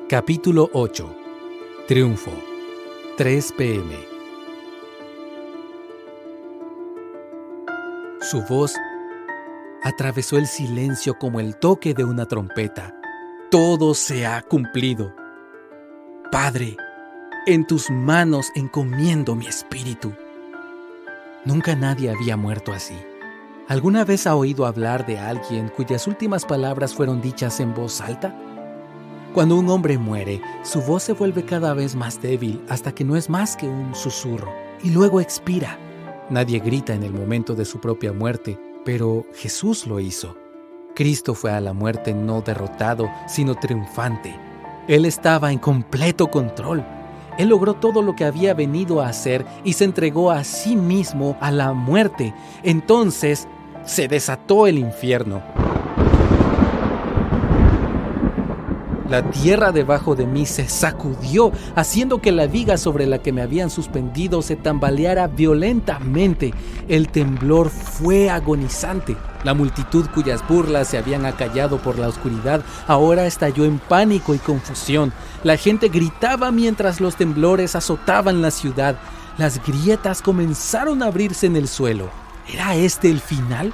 Capítulo 8. Triunfo. 3 p.m. Su voz atravesó el silencio como el toque de una trompeta. Todo se ha cumplido. Padre, en tus manos encomiendo mi espíritu. Nunca nadie había muerto así. ¿Alguna vez ha oído hablar de alguien cuyas últimas palabras fueron dichas en voz alta? Cuando un hombre muere, su voz se vuelve cada vez más débil hasta que no es más que un susurro, y luego expira. Nadie grita en el momento de su propia muerte, pero Jesús lo hizo. Cristo fue a la muerte no derrotado, sino triunfante. Él estaba en completo control. Él logró todo lo que había venido a hacer y se entregó a sí mismo a la muerte. Entonces se desató el infierno. La tierra debajo de mí se sacudió, haciendo que la viga sobre la que me habían suspendido se tambaleara violentamente. El temblor fue agonizante. La multitud cuyas burlas se habían acallado por la oscuridad ahora estalló en pánico y confusión. La gente gritaba mientras los temblores azotaban la ciudad. Las grietas comenzaron a abrirse en el suelo. ¿Era este el final?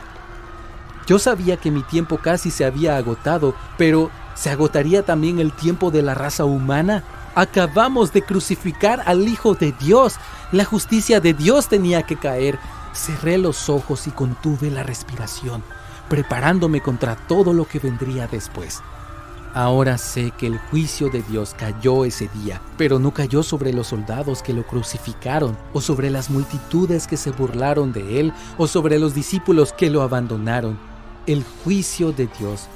Yo sabía que mi tiempo casi se había agotado, pero ¿se agotaría también el tiempo de la raza humana? Acabamos de crucificar al Hijo de Dios. La justicia de Dios tenía que caer. Cerré los ojos y contuve la respiración, preparándome contra todo lo que vendría después. Ahora sé que el juicio de Dios cayó ese día, pero no cayó sobre los soldados que lo crucificaron, o sobre las multitudes que se burlaron de él, o sobre los discípulos que lo abandonaron. El juicio de Dios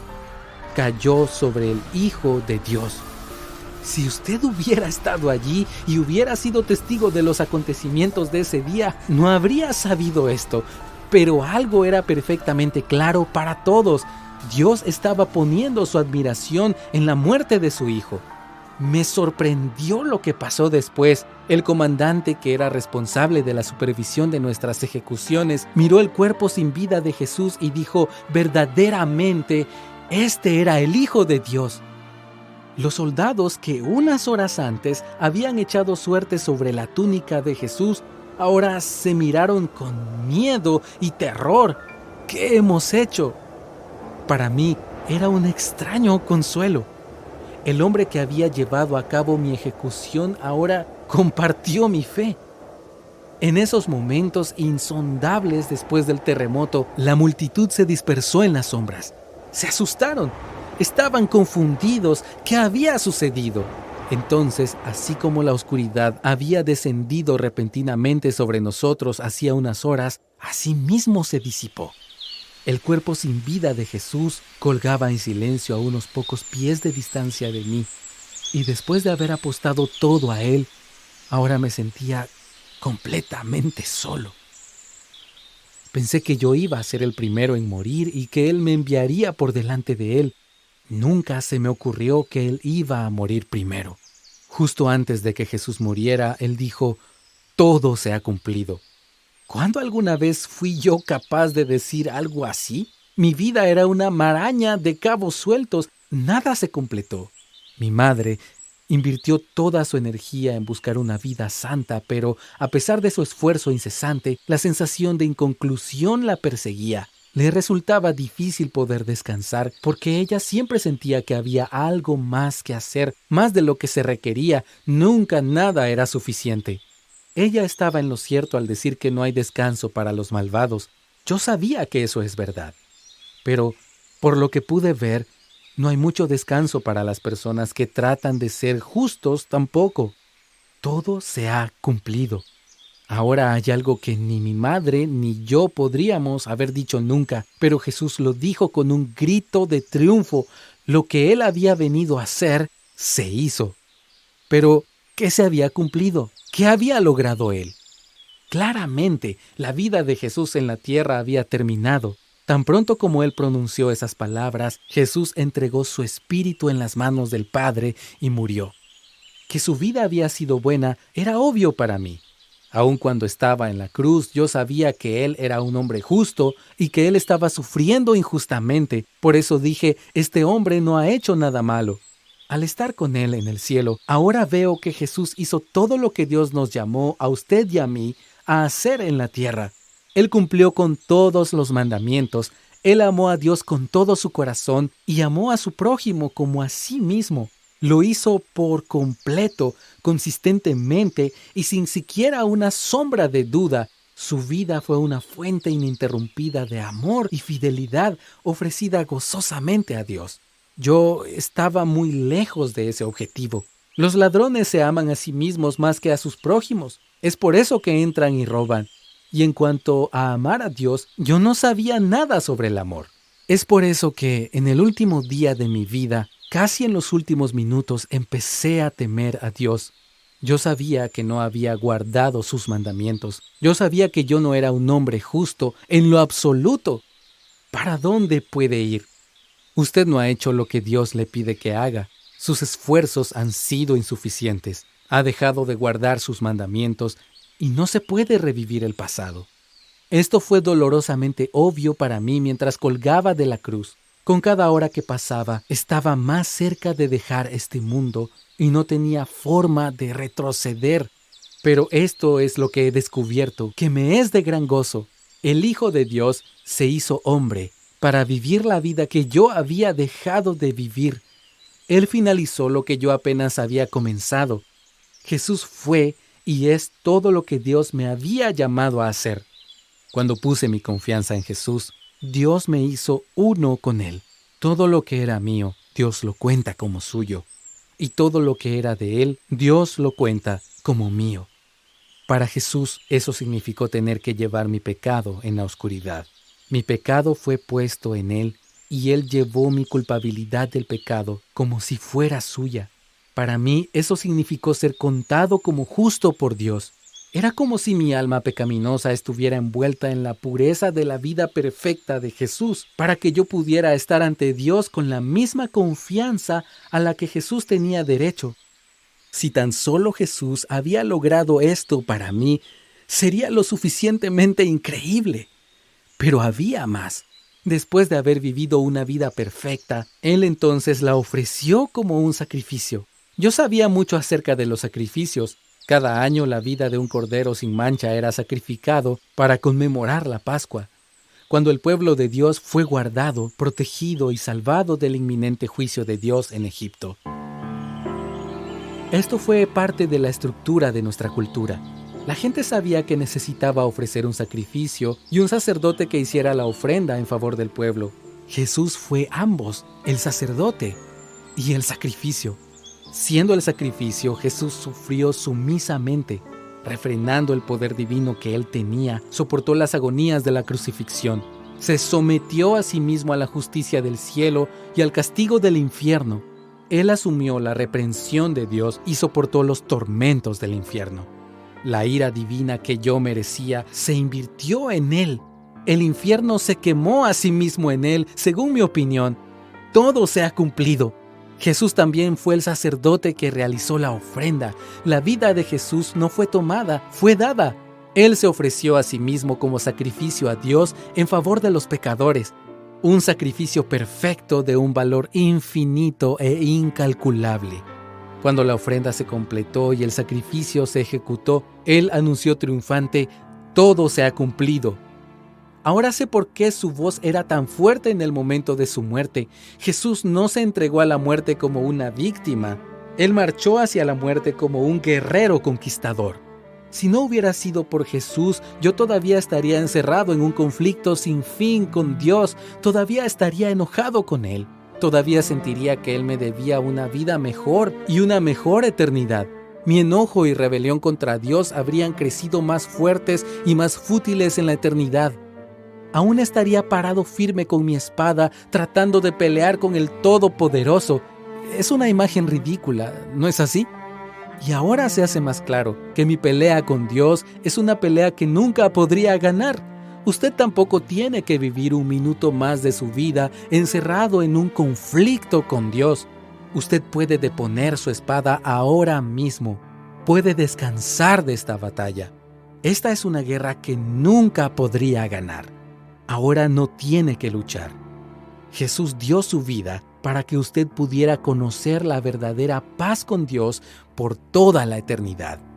cayó sobre el Hijo de Dios. Si usted hubiera estado allí y hubiera sido testigo de los acontecimientos de ese día, no habría sabido esto, pero algo era perfectamente claro para todos. Dios estaba poniendo su admiración en la muerte de su Hijo. Me sorprendió lo que pasó después. El comandante, que era responsable de la supervisión de nuestras ejecuciones, miró el cuerpo sin vida de Jesús y dijo: verdaderamente, este era el Hijo de Dios. Los soldados que unas horas antes habían echado suerte sobre la túnica de Jesús, ahora se miraron con miedo y terror. ¿Qué hemos hecho? Para mí era un extraño consuelo. El hombre que había llevado a cabo mi ejecución ahora compartió mi fe. En esos momentos insondables después del terremoto, la multitud se dispersó en las sombras. Se asustaron. Estaban confundidos. ¿Qué había sucedido? Entonces, así como la oscuridad había descendido repentinamente sobre nosotros hacía unas horas, así mismo se disipó. El cuerpo sin vida de Jesús colgaba en silencio a unos pocos pies de distancia de mí, y después de haber apostado todo a él, ahora me sentía completamente solo. Pensé que yo iba a ser el primero en morir y que él me enviaría por delante de él. Nunca se me ocurrió que él iba a morir primero. Justo antes de que Jesús muriera, él dijo: todo se ha cumplido. ¿Cuándo alguna vez fui yo capaz de decir algo así? Mi vida era una maraña de cabos sueltos. Nada se completó. Mi madre invirtió toda su energía en buscar una vida santa, pero a pesar de su esfuerzo incesante, la sensación de inconclusión la perseguía. Le resultaba difícil poder descansar porque ella siempre sentía que había algo más que hacer, más de lo que se requería. Nunca nada era suficiente. Ella estaba en lo cierto al decir que no hay descanso para los malvados. Yo sabía que eso es verdad. Pero, por lo que pude ver, no hay mucho descanso para las personas que tratan de ser justos tampoco. Todo se ha cumplido. Ahora hay algo que ni mi madre ni yo podríamos haber dicho nunca, pero Jesús lo dijo con un grito de triunfo. Lo que él había venido a hacer, se hizo. Pero, ¿qué se había cumplido? ¿Qué había logrado él? Claramente, la vida de Jesús en la tierra había terminado. Tan pronto como él pronunció esas palabras, Jesús entregó su espíritu en las manos del Padre y murió. Que su vida había sido buena era obvio para mí. Aun cuando estaba en la cruz, yo sabía que él era un hombre justo y que él estaba sufriendo injustamente. Por eso dije: este hombre no ha hecho nada malo. Al estar con Él en el cielo, ahora veo que Jesús hizo todo lo que Dios nos llamó a usted y a mí a hacer en la tierra. Él cumplió con todos los mandamientos, Él amó a Dios con todo su corazón y amó a su prójimo como a sí mismo. Lo hizo por completo, consistentemente y sin siquiera una sombra de duda. Su vida fue una fuente ininterrumpida de amor y fidelidad ofrecida gozosamente a Dios. Yo estaba muy lejos de ese objetivo. Los ladrones se aman a sí mismos más que a sus prójimos. Es por eso que entran y roban. Y en cuanto a amar a Dios, yo no sabía nada sobre el amor. Es por eso que en el último día de mi vida, casi en los últimos minutos, empecé a temer a Dios. Yo sabía que no había guardado sus mandamientos. Yo sabía que yo no era un hombre justo en lo absoluto. ¿Para dónde puede ir? Usted no ha hecho lo que Dios le pide que haga. Sus esfuerzos han sido insuficientes. Ha dejado de guardar sus mandamientos y no se puede revivir el pasado. Esto fue dolorosamente obvio para mí mientras colgaba de la cruz. Con cada hora que pasaba, estaba más cerca de dejar este mundo y no tenía forma de retroceder. Pero esto es lo que he descubierto, que me es de gran gozo. El Hijo de Dios se hizo hombre para vivir la vida que yo había dejado de vivir. Él finalizó lo que yo apenas había comenzado. Jesús fue y es todo lo que Dios me había llamado a hacer. Cuando puse mi confianza en Jesús, Dios me hizo uno con Él. Todo lo que era mío, Dios lo cuenta como suyo. Y todo lo que era de Él, Dios lo cuenta como mío. Para Jesús, eso significó tener que llevar mi pecado en la oscuridad. Mi pecado fue puesto en Él y Él llevó mi culpabilidad del pecado como si fuera suya. Para mí, eso significó ser contado como justo por Dios. Era como si mi alma pecaminosa estuviera envuelta en la pureza de la vida perfecta de Jesús, para que yo pudiera estar ante Dios con la misma confianza a la que Jesús tenía derecho. Si tan solo Jesús había logrado esto para mí, sería lo suficientemente increíble. Pero había más. Después de haber vivido una vida perfecta, Él entonces la ofreció como un sacrificio. Yo sabía mucho acerca de los sacrificios. Cada año la vida de un cordero sin mancha era sacrificado para conmemorar la Pascua, cuando el pueblo de Dios fue guardado, protegido y salvado del inminente juicio de Dios en Egipto. Esto fue parte de la estructura de nuestra cultura. La gente sabía que necesitaba ofrecer un sacrificio y un sacerdote que hiciera la ofrenda en favor del pueblo. Jesús fue ambos, el sacerdote y el sacrificio. Siendo el sacrificio, Jesús sufrió sumisamente. Refrenando el poder divino que Él tenía, soportó las agonías de la crucifixión. Se sometió a sí mismo a la justicia del cielo y al castigo del infierno. Él asumió la reprensión de Dios y soportó los tormentos del infierno. La ira divina que yo merecía se invirtió en Él. El infierno se quemó a sí mismo en Él, según mi opinión. Todo se ha cumplido. Jesús también fue el sacerdote que realizó la ofrenda. La vida de Jesús no fue tomada, fue dada. Él se ofreció a sí mismo como sacrificio a Dios en favor de los pecadores. Un sacrificio perfecto de un valor infinito e incalculable. Cuando la ofrenda se completó y el sacrificio se ejecutó, Él anunció triunfante: «Todo se ha cumplido». Ahora sé por qué su voz era tan fuerte en el momento de su muerte. Jesús no se entregó a la muerte como una víctima. Él marchó hacia la muerte como un guerrero conquistador. Si no hubiera sido por Jesús, yo todavía estaría encerrado en un conflicto sin fin con Dios. Todavía estaría enojado con Él. Todavía sentiría que Él me debía una vida mejor y una mejor eternidad. Mi enojo y rebelión contra Dios habrían crecido más fuertes y más fútiles en la eternidad. Aún estaría parado firme con mi espada, tratando de pelear con el Todopoderoso. Es una imagen ridícula, ¿no es así? Y ahora se hace más claro que mi pelea con Dios es una pelea que nunca podría ganar. Usted tampoco tiene que vivir un minuto más de su vida encerrado en un conflicto con Dios. Usted puede deponer su espada ahora mismo. Puede descansar de esta batalla. Esta es una guerra que nunca podría ganar. Ahora no tiene que luchar. Jesús dio su vida para que usted pudiera conocer la verdadera paz con Dios por toda la eternidad.